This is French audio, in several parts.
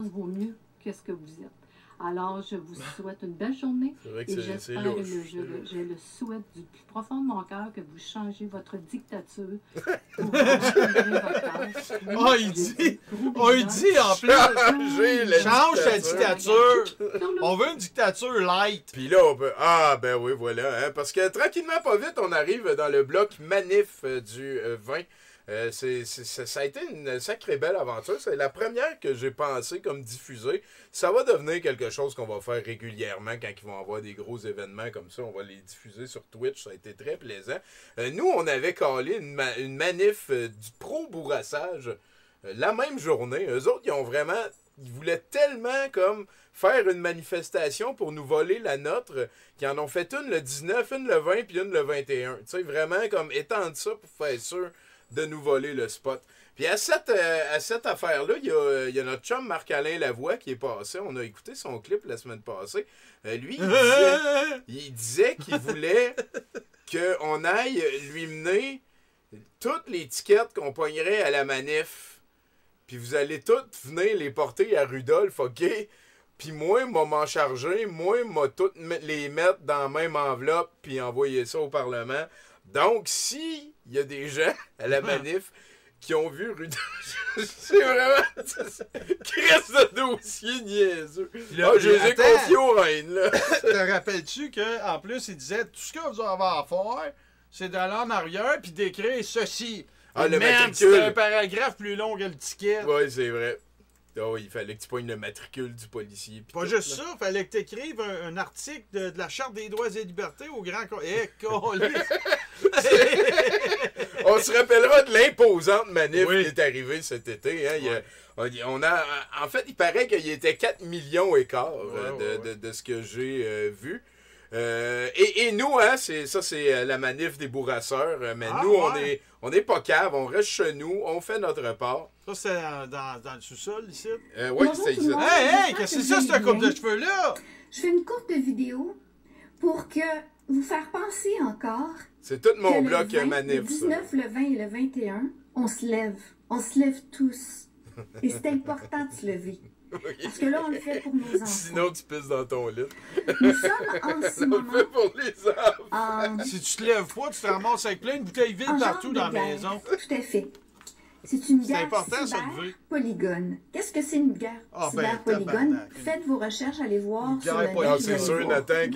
vaut mieux que ce que vous êtes. Alors, je vous souhaite une belle journée et j'espère, je le souhaite du plus profond de mon cœur que vous changez votre dictature pour votre tâche. Oh, il dit en plus, change ta dictature. On veut une dictature light. Puis là, on peut... Ah, ben oui, voilà. Hein, parce que tranquillement, pas vite, on arrive dans le bloc manif du 20. Ça a été une sacrée belle aventure. C'est la première que j'ai pensé comme diffuser. Ça va devenir quelque chose qu'on va faire régulièrement quand ils vont avoir des gros événements comme ça. On va les diffuser sur Twitch. Ça a été très plaisant. Nous, on avait calé une manif du pro-bourrassage la même journée. Eux autres, ils voulaient tellement comme faire une manifestation pour nous voler la nôtre qu'ils en ont fait une le 19, une le 20 puis une le 21. Tu sais, vraiment comme étendre ça pour faire sûr de nous voler le spot. Puis à cette affaire-là, il y a notre chum Marc-Alain Lavoie qui est passé. On a écouté son clip la semaine passée. Lui, il disait qu'il voulait qu'on aille lui mener toutes les tickets qu'on pognerait à la manif. Puis vous allez toutes venir les porter à Rudolph, OK? Puis moi, m'en charger. Moi, m'a toutes les mettre dans la même enveloppe puis envoyer ça au Parlement. Donc, si il y a des gens à la manif qui ont vu Rudolph, c'est vraiment Christ de dossier niaiseux. Je les ai confiés aux reines, là. Te rappelles-tu qu'en plus, il disait, tout ce que vous avez à faire, c'est d'aller en arrière puis d'écrire ceci. Ah, le matricule. C'est un paragraphe plus long que le ticket. Oui, c'est vrai. Oh, il fallait que tu pognes le matricule du policier. Pas tout, juste là. Ça, il fallait que tu écrives un article de la Charte des droits et libertés au grand... On se rappellera de l'imposante manif qui est arrivée cet été. Hein. En fait, il paraît qu'il était 4 millions et quart de ce que j'ai vu. Et nous, hein, c'est la manif des bourrasseurs. Mais nous, on est pas cave, on reste chez nous, on fait notre part. Ça, c'est dans le sous-sol, ici? Oui, c'est ici. Hey, qu'est-ce que c'est ça, cette coupe de cheveux-là? Je fais une courte vidéo pour que vous faire penser encore. C'est tout mon bloc manif. Le 19, le 20 et le 21, on se lève. On se lève tous. Et c'est important de se lever. Parce que là, on le fait pour nos enfants. Sinon, tu pisses dans ton lit. Nous sommes en ce moment... On le fait pour les enfants. Si tu te lèves pas, tu te ramasses avec plein de bouteilles vides partout dans la maison. Tout à fait. C'est une guerre polygone. Qu'est-ce que c'est une guerre polygone? Faites vos recherches, allez voir sur le net. C'est sûr, Nathan.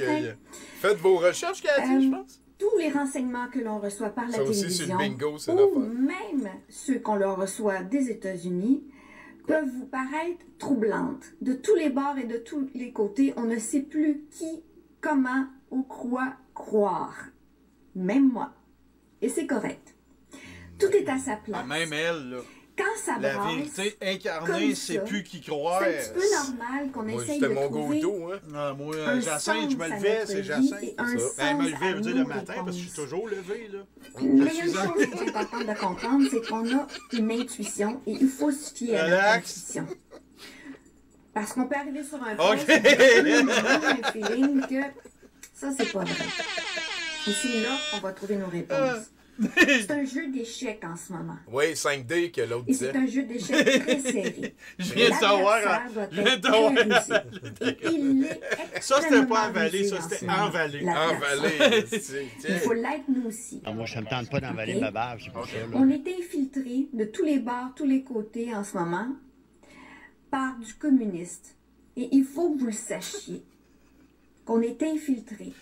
Faites vos recherches, Cathy, je pense. Tous les renseignements que l'on reçoit par la télévision, bingo, ou même ceux qu'on leur reçoit des États-Unis, peuvent vous paraître troublantes. De tous les bords et de tous les côtés, on ne sait plus qui, comment ou quoi croire. Même moi. Et c'est correct. Tout est à sa place. Même elle, là. Quand ça brasse, la vérité incarnée, c'est plus qui croire. C'est un petit peu normal qu'on essaye de trouver hein? Moi, Jacinthe, je me levais, c'est Jacinthe. Elle me levait, le matin, parce que je suis toujours levé, là. Mais il y a une chose qui est importante de comprendre, c'est qu'on a une intuition et il faut se fier à notre intuition. Parce qu'on peut arriver sur un point, un feeling que ça, c'est pas vrai. Et c'est là qu'on va trouver nos réponses. C'est un jeu d'échecs en ce moment. Oui, 5D que l'autre disait. Et c'est un jeu d'échecs très serré. Je viens de savoir. Ça, c'était pas avalé, ça, c'était envalé. Envalé. Il faut l'être, nous aussi. Moi, ça me tente pas d'envaler ma barbe, c'est pour ça. On est infiltré de tous les bords, tous les côtés en ce moment par du communiste. Et il faut que vous le sachiez, qu'on est infiltré.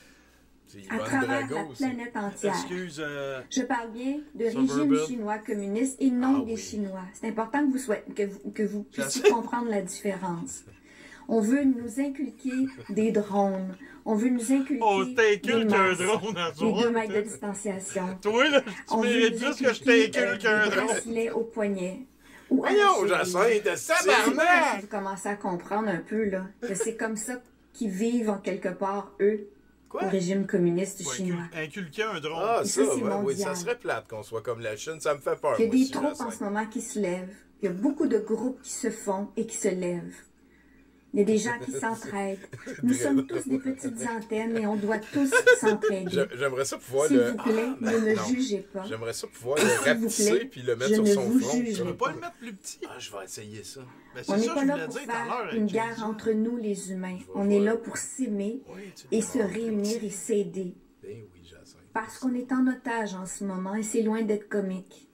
À travers la planète entière. Excuse, je parle bien de régime chinois communiste et non des Chinois. C'est important que vous puissiez comprendre la différence. On veut nous inculquer des drones. On veut nous inculquer des masques, des 2 mètres de distanciation. Toi, là, tu mérites plus que je t'inculque un drone. Des bracelets au poignet. Voyons, Jacinthe, tabarnak! Vous commencez à comprendre un peu, là, que c'est comme ça qu'ils vivent en quelque part, eux. Au régime communiste chinois. Inculquer un drone. Ah, ça oui, ça serait plate qu'on soit comme la Chine. Ça me fait peur. Il y a des troupes en ce moment qui se lèvent. Il y a beaucoup de groupes qui se font et qui se lèvent. Il y a des gens qui s'entraident. Nous sommes tous des petites antennes et on doit tous s'entraider. J'aimerais ça pouvoir S'il vous plaît, ne me jugez pas. J'aimerais ça pouvoir le rapetisser puis le mettre sur son front. Je ne peux pas le mettre plus petit. Ah, je vais essayer ça. Ben, on n'est pas là pour faire une guerre entre nous, les humains. On est là pour s'aimer et se réunir et s'aider. Ben oui, Jacinthe. Parce qu'on est en otage en ce moment et c'est loin d'être comique.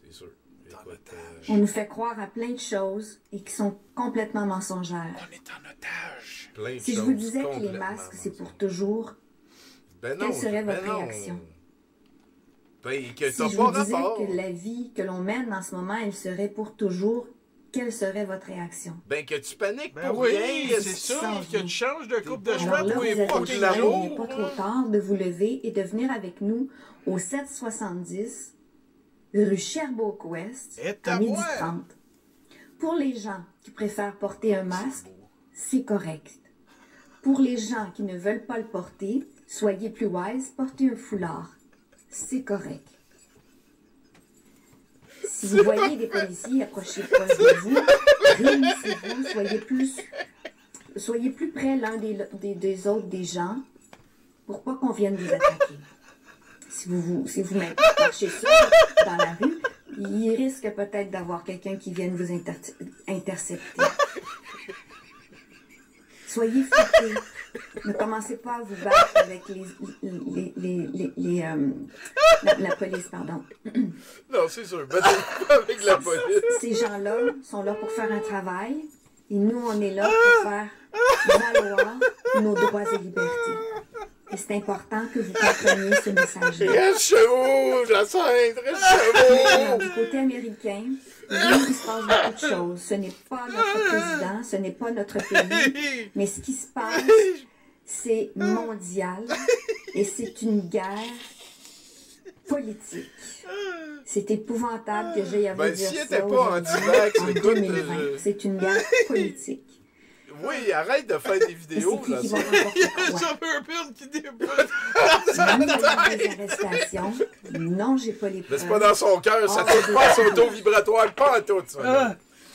C'est sûr. On nous fait croire à plein de choses et qui sont complètement mensongères. On est en otage. Si je vous disais que les masques, c'est pour toujours, quelle serait votre réaction? Ben, que si je vous disais que la vie que l'on mène en ce moment, elle serait pour toujours, quelle serait votre réaction? Ben, que tu paniques pour oui, rien. c'est ça, que tu changes de coupe de cheveux Alors là, pour vous les êtes pas il n'est pas trop tard de vous lever et de venir avec nous au 770 rue Sherbrooke-Ouest à 12h30. Pour les gens qui préfèrent porter un masque, c'est correct. Pour les gens qui ne veulent pas le porter, soyez plus wise, portez un foulard. C'est correct. Si vous voyez des policiers approcher proche de vous, réunissez-vous, soyez plus près l'un des autres des gens pour pas qu'on vienne vous attaquer. Si vous marchez seul dans la rue, il risque peut-être d'avoir quelqu'un qui vienne vous intercepter. Soyez foutés. Ne commencez pas à vous battre avec la police, pardon. Non, c'est sûr. Battez pas avec la police. Ces gens-là sont là pour faire un travail et nous, on est là pour faire valoir nos droits et libertés. Et c'est important que vous compreniez ce message-là. Reste chez vous, Jacinthe, reste chez vous. Du côté américain, oui, il se passe beaucoup de choses. Ce n'est pas notre président, ce n'est pas notre pays, mais ce qui se passe, c'est mondial et c'est une guerre politique. C'est épouvantable que j'aie à vous dire s'il ça était pas anti-vax, en écoute, 2020. C'est une guerre politique. Oui, arrête de faire des vidéos. Là, Il y a Suburban qui déboule. des arrestations. Non, j'ai pas les preuves. Mais c'est pas dans son cœur, ça touche pas à son taux vibratoire, pas en tout.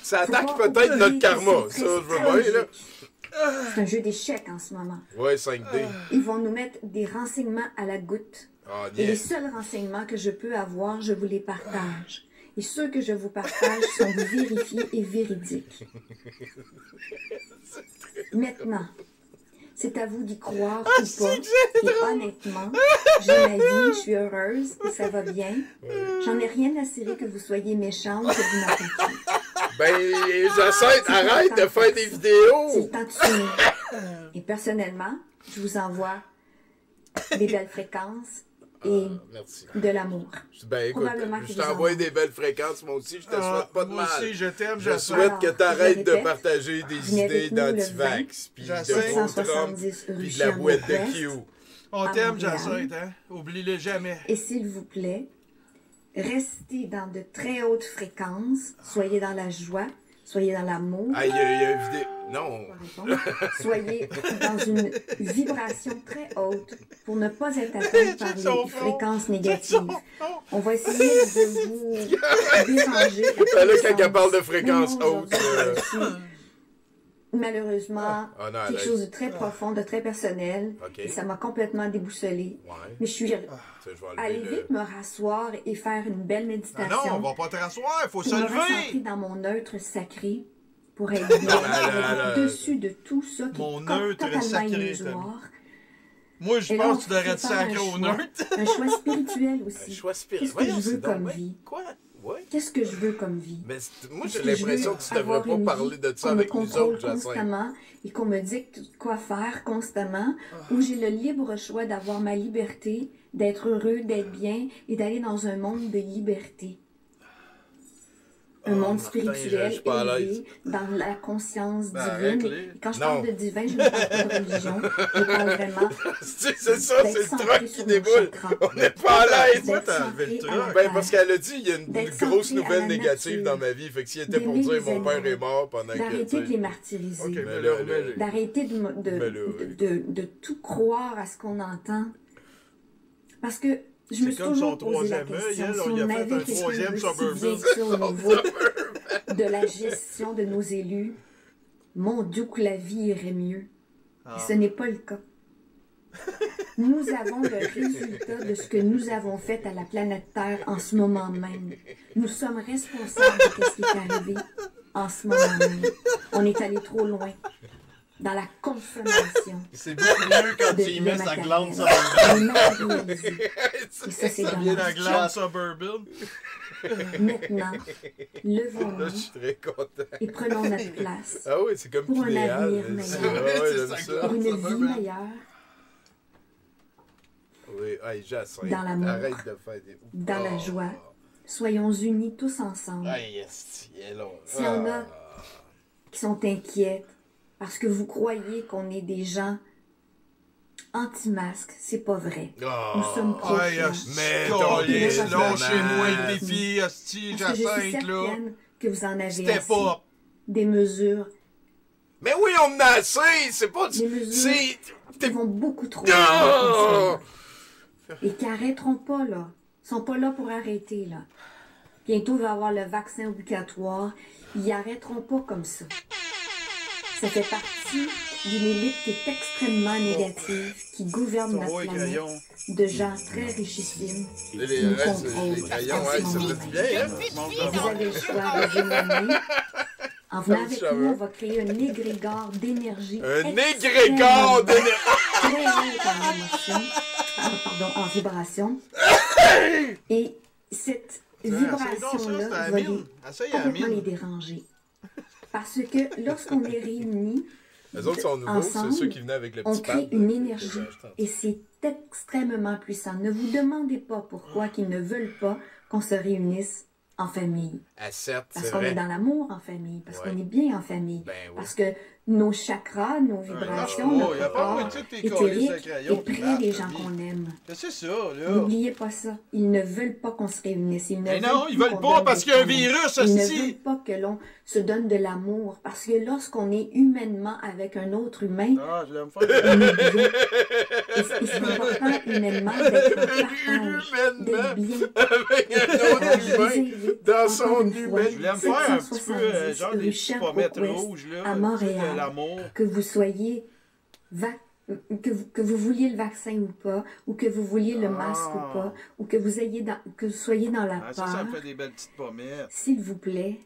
Ça attaque peut-être notre karma. Ça, je veux bien, là. C'est un jeu d'échecs en ce moment. Ouais, 5D. Ils vont nous mettre des renseignements à la goutte. Oh, et les seuls renseignements que je peux avoir, je vous les partage. Et ceux que je vous partage sont vérifiés et véridiques. Maintenant, c'est à vous d'y croire ou pas. Et honnêtement, j'ai ma vie, je suis heureuse et ça va bien. J'en ai rien à cirer que vous soyez méchant ou que vous m'attaquiez. Ben, Jacinthe, arrête de faire des vidéos! C'est le temps de finir. Et personnellement, je vous envoie des belles fréquences et de l'amour. Ben écoute, je t'envoie des belles fréquences, moi aussi, je te souhaite pas de mal. Moi aussi, je t'aime, je souhaite que tu arrêtes de partager des idées d'anti-vax, puis de Trump, puis de la boîte de Q. On t'aime, Jacinthe, hein? Oublie-le jamais. Et s'il vous plaît, restez dans de très hautes fréquences, soyez dans la joie, soyez dans l'amour. Ah, il y a une vidéo. Non. Soyez dans une vibration très haute pour ne pas être atteint par les fréquences négatives. On va essayer de vous déranger. Là, quand elle parle de fréquences hautes. Malheureusement, quelque chose de très profond, de très personnel. Et ça m'a complètement déboussolée. Mais je suis allée vite me rasseoir et faire une belle méditation. Non, on va pas te rasseoir, il faut se lever. lever. Me recentrer dans mon neutre sacré pour être bien au-dessus de tout ça qui est totalement illusoire. Moi, je pense que tu devrais te sacrer au neutre. Un choix spirituel aussi. Un choix spirituel. Qu'est-ce que je veux comme vie? Quoi? Ouais. Qu'est-ce que je veux comme vie? Mais moi, j'ai l'impression que tu devrais pas parler de ça avec nous autres, constamment et qu'on me dicte quoi faire constamment, où j'ai le libre choix d'avoir ma liberté, d'être heureux, d'être bien et d'aller dans un monde de liberté. Un monde spirituel élevé, dans la conscience divine. Et quand je parle de divin, je ne parle pas de religion. Je parle vraiment. C'est ça, c'est le truc qui déboule. On n'est pas à l'aise. Ben, parce qu'elle a dit, il y a une grosse nouvelle négative dans ma vie. Fait que s'il était pour dire mon père est mort pendant que. D'arrêter de les martyriser. D'arrêter de tout croire à ce qu'on entend. Parce que je me suis toujours posé la question si on avait quelque chose de au niveau de la gestion de nos élus, mon Dieu, que la vie irait mieux. Et ce n'est pas le cas. Nous avons le résultat de ce que nous avons fait à la planète Terre en ce moment même. Nous sommes responsables de ce qui est arrivé en ce moment même. On est allé trop loin dans la consommation. C'est beaucoup mieux quand tu y mets sa glande suburban. Et ça, c'est dans la glande suburban. Maintenant, levons-nous Là, je suis très content. et prenons notre place Ah oui, c'est comme pour un idéal. avenir meilleur, pour une vie meilleure. Oui, hey, Jacinthe, Dans l'amour, arrête de faire des... dans la joie. Soyons unis tous ensemble. Hey, yes, S'il y en a qui sont inquiets parce que vous croyez qu'on est des gens anti-masques, c'est pas vrai. Nous sommes pro-choix. Mais lâchez-moi le pipi, hostie, Parce que je suis Jacinthe, là. certaine que vous en avez C'était assez. pas... Des mesures Mais oui, on en a assez, c'est pas... Des mesures qui vont beaucoup trop Oh! et qui arrêteront pas, là. Ils sont pas là pour arrêter, là. Bientôt, il va y avoir le vaccin obligatoire. Ils arrêteront pas comme ça. Ça fait partie d'une élite qui est extrêmement négative, qui gouverne notre planète, de gens très richissimes, qui nous contrôlent. Les crayons, ouais, ça fait du bien, hein? Vous avez le choix de géminer. En venant avec nous, on va créer un égrégore d'énergie. Un égrégore d'énergie! Très haute en émotion, en vibration. Et cette vibration-là va complètement les déranger. Parce que lorsqu'on est réunis, les autres sont nouveaux, c'est ceux qui venaient avec le petit on crée une énergie et c'est extrêmement puissant. Ne vous demandez pas pourquoi qu'ils ne veulent pas qu'on se réunisse en famille. Parce qu'on est dans l'amour en famille, parce qu'on est bien en famille, parce que nos chakras, nos vibrations, notre corps éthérique est près des gens qu'on aime. C'est ça, là. N'oubliez pas ça. Ils ne veulent pas qu'on se réunisse. Ils veulent pas parce qu'il y a un virus, Ils ne veulent pas que l'on se donne de l'amour. Parce que lorsqu'on est humainement avec un autre humain, on est bien. Et c'est important humainement d'être en partage, d'être bien. Avec un autre humain dans son humain. Je voulais me faire un petit peu, genre des petits pommettes rouges, là. À Montréal. L'amour. Que vous soyez que vous vouliez le vaccin ou pas, ou que vous vouliez le masque ou pas, ou que vous soyez dans la peur. Ça me fait des belles petites pommettes. S'il vous plaît,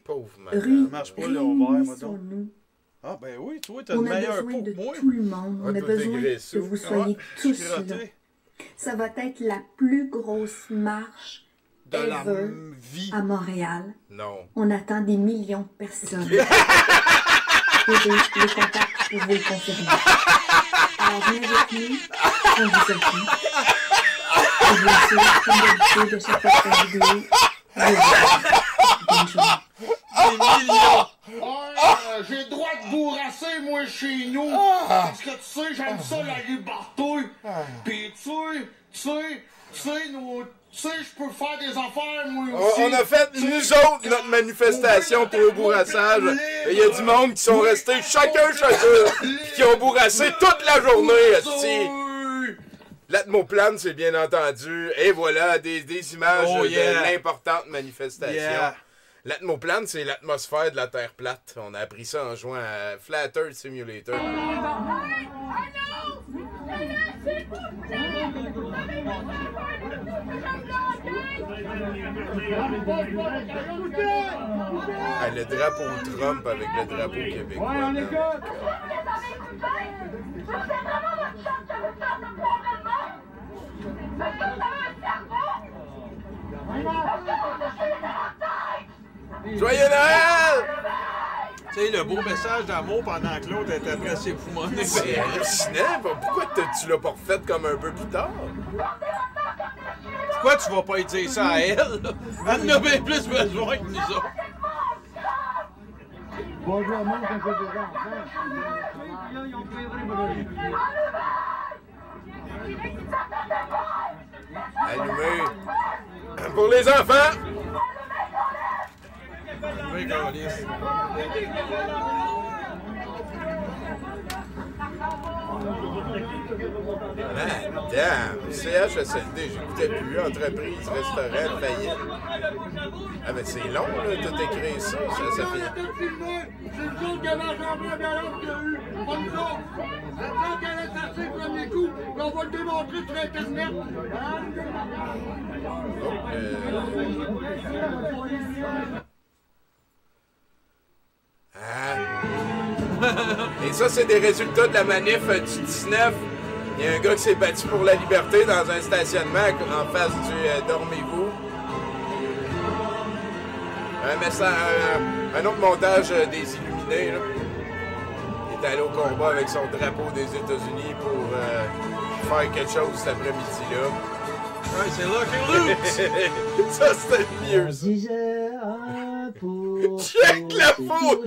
réunissons-nous. Ah ben oui, toi, t'as le meilleur pot que moi. Tout le monde. On a besoin que vous soyez tous là. Ça va être la plus grosse marche de la vie à Montréal. Non. On attend des millions de personnes. Et les contacts, vous pouvez le confirmer. Alors, venez avec nous, on vous appuie. Et bien sûr, comme d'habitude, de chaque fois que je vidéo, bonne journée. Des millions! J'ai le droit de bourrasser, moi, chez nous. Parce que, tu sais, j'aime ça, la liberté. Pis, tu sais, je peux faire des affaires, moi aussi. On a fait, nous autres, notre manifestation pour le bourrassage. Et il y a du monde qui sont restés chacun chez eux, qui ont bourrassé toute la journée, esti. L'atmoplane, c'est bien entendu. Et voilà, des images de l'importante manifestation. L'atmoplane, c'est l'atmosphère de la Terre plate. On a appris ça en jouant à Flat Earth Simulator. Ah, le drapeau Trump avec le drapeau québécois. Joyeux Noël! Tu sais, le beau message d'amour pendant que l'autre était après s'époumoner. C'est hallucinant. Pourquoi tu l'as pas refait comme un peu plus tard? Pourquoi tu vas pas y dire ça à elle? Elle en a bien plus besoin que nous autres. Bonjour, moi, quand j'ai des enfants. Allumé. Pour les enfants! Oui, Carlis. Madame, CHSLD, j'écoutais plus, entreprise, restaurant, faillite. Ah ben c'est long, là, tout écrit ça fait... C'est le jour que l'Assemblée Ballon qu'il y a eu, pas nous autres. Quand elle est passée le premier coup, on va le démontrer sur Internet. Et ça, c'est des résultats de la manif du 19. Il y a un gars qui s'est battu pour la liberté dans un stationnement en face du Dormez-vous. Un autre montage des Illuminés, là. Il est allé au combat avec son drapeau des États-Unis pour faire quelque chose cet après-midi-là. Ouais, c'est Lucky Luke! Ça, c'était le mieux, ça. Check la photo,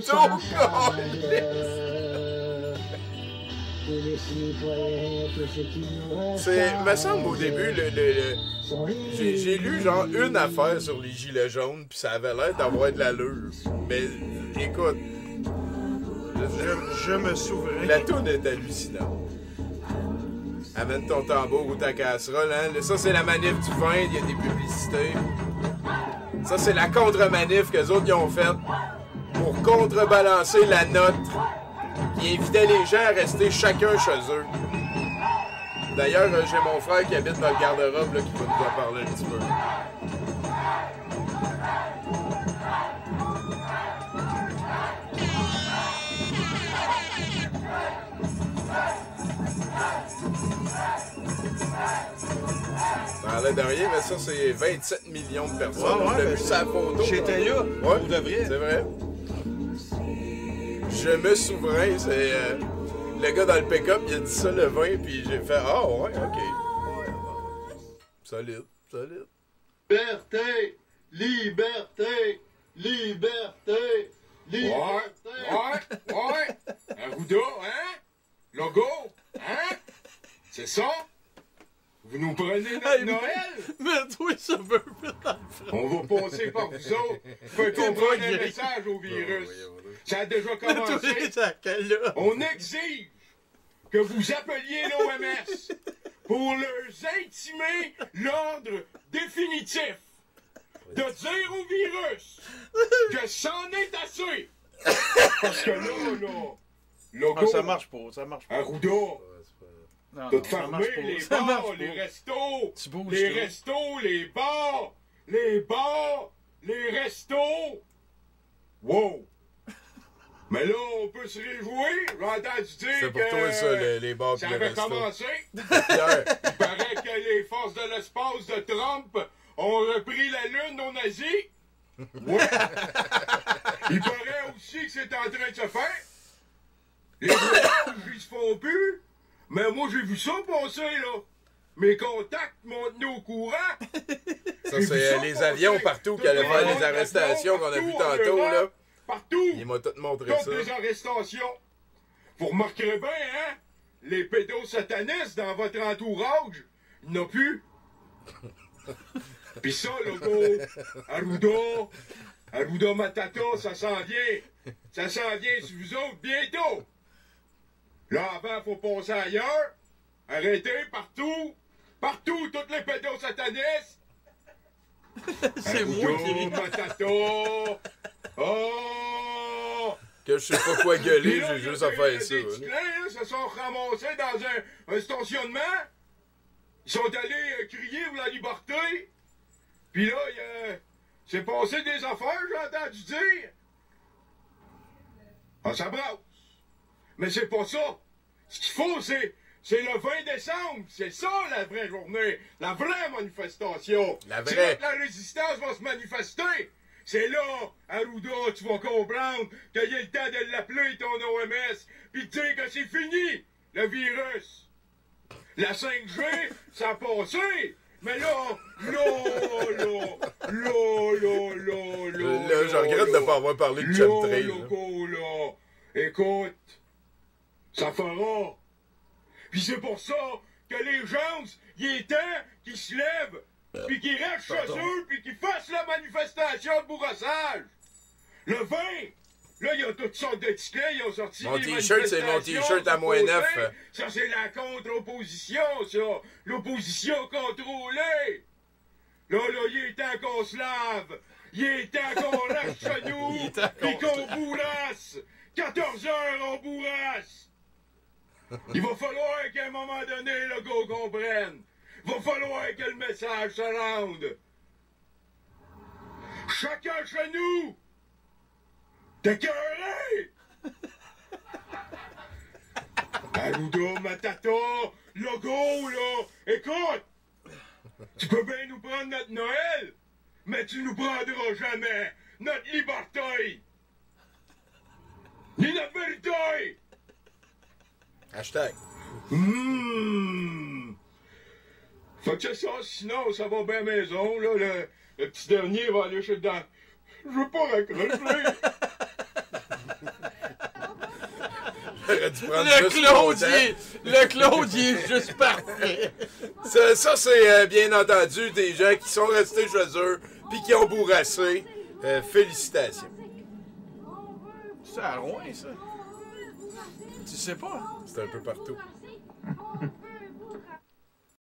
c'est, me semble au début, j'ai lu genre une affaire sur les gilets jaunes, puis ça avait l'air d'avoir de l'allure. Mais écoute, je me souviens. La toune est hallucinante. Amène ton tambour ou ta casserole, hein. Ça, c'est la manif du vin, il y a des publicités. Ça, c'est la contre-manif qu'eux autres ils ont faite pour contrebalancer la note qui invitait les gens à rester chacun chez eux. D'ailleurs, j'ai mon frère qui habite dans le garde-robe là, qui va nous en parler un petit peu. Ça a l'air de rien, mais ça, c'est 27 millions de personnes. On a vu sa photo. J'étais là. Ouais, c'est vrai. Je me souviens, c'est le gars dans le pick-up, il a dit ça le 20, puis j'ai fait « Ah, ouais, ok. » Solide, solide. Liberté, liberté, liberté, liberté. Ouais. Arruda, hein? Logo, hein? C'est ça? Vous nous prenez notre Noël? Mais toi, ça veut On va passer par vous autres. Faites comprendre un message au virus. Ça a déjà commencé. On exige que vous appeliez l'OMS pour leur intimer l'ordre définitif de dire au virus que c'en est assez. Parce que là, Logo, ça marche pas, ça marche pas. Arruda, t'as fermé les bars, les restos, les restos, les bars, les restos. Wow! Mais là, on peut se réjouir. J'ai entendu dire c'est pour toi, ça, les bars ça et les avait restos. commencé. Il paraît que les forces de l'espace de Trump ont repris la Lune aux nazis. Ouais. Il paraît aussi que c'est en train de se faire. Les voyages, ils se font plus. Mais moi, j'ai vu ça passer, là. Mes contacts m'ont tenu au courant. Ça, c'est les avions partout qui allaient faire les arrestations qu'on a vu tantôt, là. Partout. Il m'a tout montré toutes ça. les arrestations. Vous remarquerez bien, hein? Les pédosatanistes dans votre entourage, il n'y en a plus. Pis ça, Logo, Arruda Matata, ça s'en vient. Ça s'en vient sur vous autres bientôt. Là, avant, faut passer ailleurs. Arrêtez partout. Partout, toutes les pédosatanistes. C'est moi qui Matata. Oh! Que je sais pas quoi gueuler, Là, j'ai juste à faire ça. Les petits clins, se sont ramassés dans un stationnement. Ils sont allés crier pour la liberté. Puis là, c'est passé des affaires, j'ai entendu dire. Ah, ça brasse. Mais c'est pas ça. Ce qu'il faut, c'est le 20 décembre. C'est ça, la vraie journée. La vraie manifestation. La C'est vraie. là que la résistance va se manifester. C'est là, Arruda, tu vas comprendre qu'il y a le temps de l'appeler, ton OMS, puis de dire que c'est fini, le virus. La 5G, ça a passé. Mais là, je regrette de ne pas avoir parlé de chemtrail. Logo, là. Écoute, ça fera. Puis c'est pour ça que les gens, il est temps qu'ils se lèvent, puis qu'ils restent chez eux, puis qu'ils fassent la manifestation de bourrassage. Le 20, Là, il y a toutes sortes de tickets, ils ont sorti mon des t-shirt, c'est mon t-shirt à moins 9. Ça, c'est la contre-opposition, ça. L'opposition contrôlée. Là, il est temps qu'on se lave. Il est temps qu'on reste chez nous. Et qu'on bourrasse. 14 heures, on bourrasse. Il va falloir qu'à un moment donné, le gars comprenne. Il va falloir que le message se rende. Chacun chez nous. T'es cœuré! Arruda Matata, logo, là! Écoute! Tu peux bien nous prendre notre Noël, mais tu nous prendras jamais notre liberté! Ni notre vérité! Hashtag. Fait que c'est ça, sinon ça va bien maison, là, le petit dernier va aller chez le dent. Je veux pas raccrocher! Le Claude, il est juste parfait. Ça c'est bien entendu des gens qui sont restés chez eux puis qui ont bourrassé. Félicitations. C'est à Rouen, ça? Tu sais pas? C'est un peu partout.